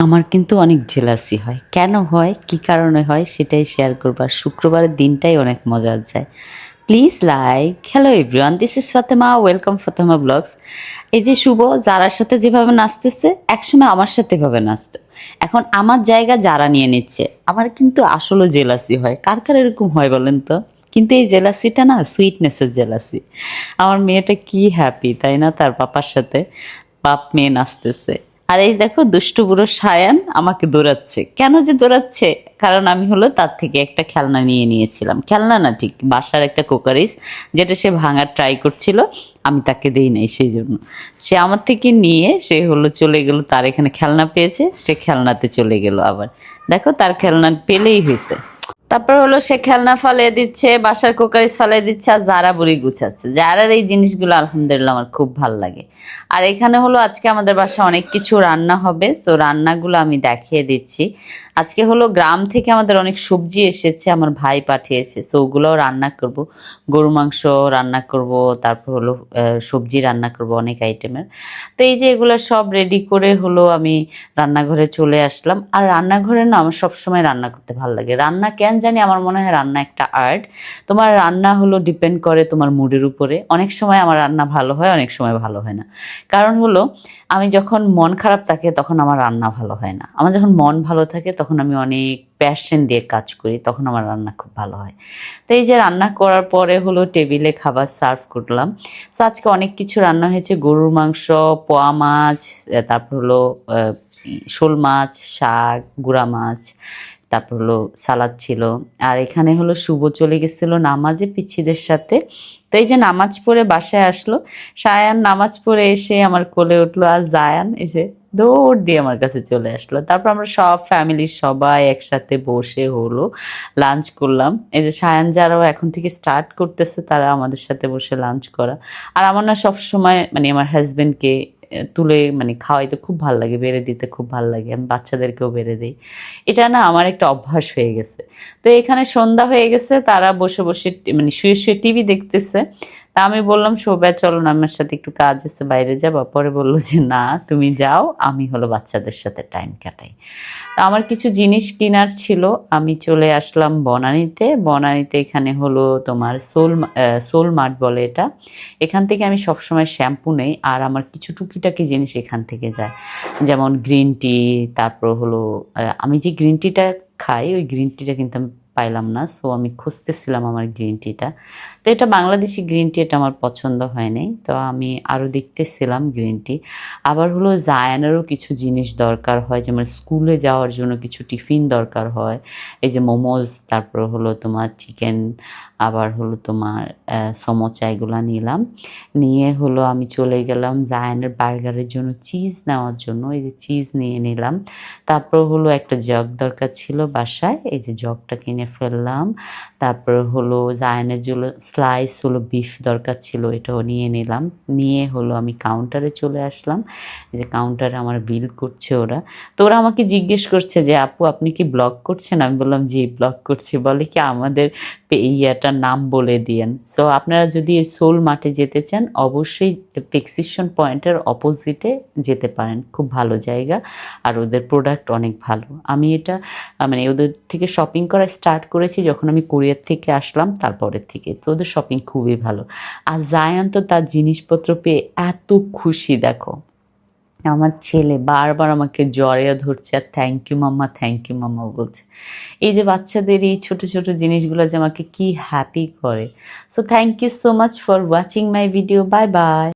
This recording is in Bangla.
আমার কিন্তু অনেক জেলাসি হয়। কেন হয়, কী কারণে হয় সেটাই শেয়ার করব। আর শুক্রবারের দিনটাই অনেক মজার যায়। Please like. Hello everyone, this is Fatema, welcome Fatema blogs. এই যে শুভ যারার সাথে যেভাবে নাচতেছে, একসময় আমার সাথে এভাবে নাচতো, এখন আমার জায়গা যারা নিয়ে নিচ্ছে। আমার কিন্তু আসলে জেলাসি হয়। কার কার এরকম হয় বলেন তো? কিন্তু এই জেলাসিটা না সুইটনেসের জেলাসি। আমার মেয়েটা কি হ্যাপি তাই না, তার পাপার সাথে বাপ মেয়ে নাচতেছে। আর এই দেখো দুষ্টু বুড়ো সায়ান আমাকে দৌড়াচ্ছে। কেন যে দৌড়াচ্ছে, কারণ আমি হলো তার থেকে একটা খেলনা নিয়ে নিয়েছিলাম। খেলনা না, ঠিক বাসার একটা কোকারিস, যেটা সে ভাঙার ট্রাই করছিল, আমি তাকে দেই নাই, সেই জন্য সে আমার থেকে নিয়ে সে হলো চলে গেল। তার এখানে খেলনা পেয়েছে, সে খেলনাতে চলে গেল। আবার দেখো তার খেলনা পেলেই হয়েছে। তারপর হলো সে খেলনা ফালিয়ে দিচ্ছে, বাসার কোকারিস ফালিয়ে দিচ্ছে, আর যারা বুড়ি গুছাচ্ছে। যারার এই জিনিসগুলো আলহামদুলিল্লাহ আমার খুব ভালো লাগে। আর এখানে হলো আজকে আমাদের বাসায় অনেক কিছু রান্না হবে, সো রান্নাগুলো আমি দেখিয়ে দিচ্ছি। আজকে হলো গ্রাম থেকে আমাদের অনেক সবজি এসেছে, আমার ভাই পাঠিয়েছে, সো ওগুলোও রান্না করব। গরু মাংস রান্না করব, তারপর হলো সবজি রান্না করব অনেক আইটেমের। তো এই যে এগুলো সব রেডি করে হলো আমি রান্নাঘরে চলে আসলাম। আর রান্নাঘরে না আমার সবসময় রান্না করতে ভালো লাগে। রান্না কেন জানি আমার মনে হয় রান্না একটা আর্ট। তোমার রান্না হলো ডিপেন্ড করে তোমার মুডের উপরে। অনেক সময় আমার রান্না ভালো হয়, অনেক সময় ভালো হয় না। কারণ হলো আমি যখন মন খারাপ থাকে তখন আমার রান্না ভালো হয় না। আমার যখন মন ভালো থাকে তখন আমি অনেক প্যাশন দিয়ে কাজ করি, তখন আমার রান্না খুব ভালো হয়। তো এই যে রান্না করার পরে হলো টেবিলে খাবার সার্ভ করলাম। তো আজকে অনেক কিছু রান্না হয়েছে, গরুর মাংস, পোয়া মাছ, তারপর হলো শোল মাছ, শাক, গুঁড়া মাছ, তারপর হলো সালাদ ছিল। আর এখানে হলো শুভ চলে গেছিল নামাজে পিচ্ছিদের সাথে। তো এই যে নামাজ পড়ে বাসায় আসলো, সায়ান নামাজ পড়ে এসে আমার কোলে উঠলো, আর জায়ান এসে দৌড় দিয়ে আমার কাছে চলে আসলো। তারপর আমরা সব ফ্যামিলির সবাই একসাথে বসে হলো লাঞ্চ করলাম। এই যে সায়ান যারাও এখন থেকে স্টার্ট করতেছে, তারা আমাদের সাথে বসে লাঞ্চ করা। আর আমার না সবসময় মানে আমার হাজবেন্ডকে তুলে মানে খাওয়াইতে খুব ভালো লাগে, বেড়ে দিতে খুব ভালো লাগে। আমি বাচ্চাদেরকেও বেড়ে দিই, এটা না আমার একটা অভ্যাস হয়ে গেছে। তো এখানে সন্ধ্যা হয়ে গেছে, তারা বসে বসে মানে শুয়ে শুয়ে টিভি দেখতেছে। তা আমি বললাম শোভা চলো না, আমার সাথে একটু কাজ আছে, বাইরে যাবা? পরে বললো যে না তুমি যাও, আমি হলো বাচ্চাদের সাথে টাইম কাটাই। তা আমার কিছু জিনিস কেনার ছিল, আমি চলে আসলাম বনানীতে। বনানীতে এখানে হলো তোমার সোল মার্ট বলে এটা। এখান থেকে আমি সবসময় শ্যাম্পু নেই, আর আমার কিছু টুকিটাকি জিনিস এখান থেকে যায়, যেমন গ্রিন টি। তারপর হলো আমি যে গ্রিন টিটা খাই, ওই গ্রিন টিটা কিন্তু আমি পাইলাম না, সো আমি খুঁজতেছিলাম আমার গ্রিন টিটা। তো এটা বাংলাদেশি গ্রিন টি, এটা আমার পছন্দ হয় নাই, তো আমি আরও দেখতেছিলাম গ্রিন টি। আবার হলো জায়ানেরও কিছু জিনিস দরকার হয়, যেমন স্কুলে যাওয়ার জন্য কিছু টিফিন দরকার হয়। এই যে মোমোজ, তারপর হলো তোমার চিকেন, আবার হলো তোমার সমোচা, এগুলো নিলাম। নিয়ে হলো আমি চলে গেলাম জায়ানের বার্গারের জন্য চিজ নেওয়ার জন্য। এই যে চিজ নিয়ে নিলাম। তারপর হলো একটা জগ দরকার ছিল বাসায়, এই যে জগটা কিনে ফেললাম। তারপর হলো জায়ানের জন্য স্লাইস হলো বিফ দরকার ছিল, এটাও নিয়ে নিলাম। নিয়ে হলো আমি কাউন্টারে চলে আসলাম। এই যে কাউন্টারে আমার বিল করছে ওরা। তো ওরা আমাকে জিজ্ঞেস করছে যে আপু আপনি কি ব্লগ করছেন? আমি বললাম জি ব্লগ করছি। বলে কি আমাদের ইয়াটার নাম বলে দিয়েন। সো আপনারা যদি এই সোল মাঠে যেতে চান, অবশ্যই প্রেসক্রিপশন পয়েন্টের অপোজিটে যেতে পারেন, খুব ভালো জায়গা। আর ওদের প্রোডাক্ট অনেক ভালো। আমি এটা মানে ওদের থেকে শপিং করা স্টার্ট করেছি যখন আমি কোরিয়ার থেকে আসলাম, তারপরের থেকে তো ওদের শপিং খুবই ভালো। আর জায়ান তো তার জিনিসপত্র পেয়ে এত খুশি, দেখো আমার ছেলে বারবার আমাকে জড়িয়ে ধরছে আর থ্যাংক ইউ মাম্মা বলছে। এই যে বাচ্চাদের এই ছোট ছোট জিনিসগুলো যে আমাকে কি হ্যাপি করে। So thank you so much for watching my video. Bye by.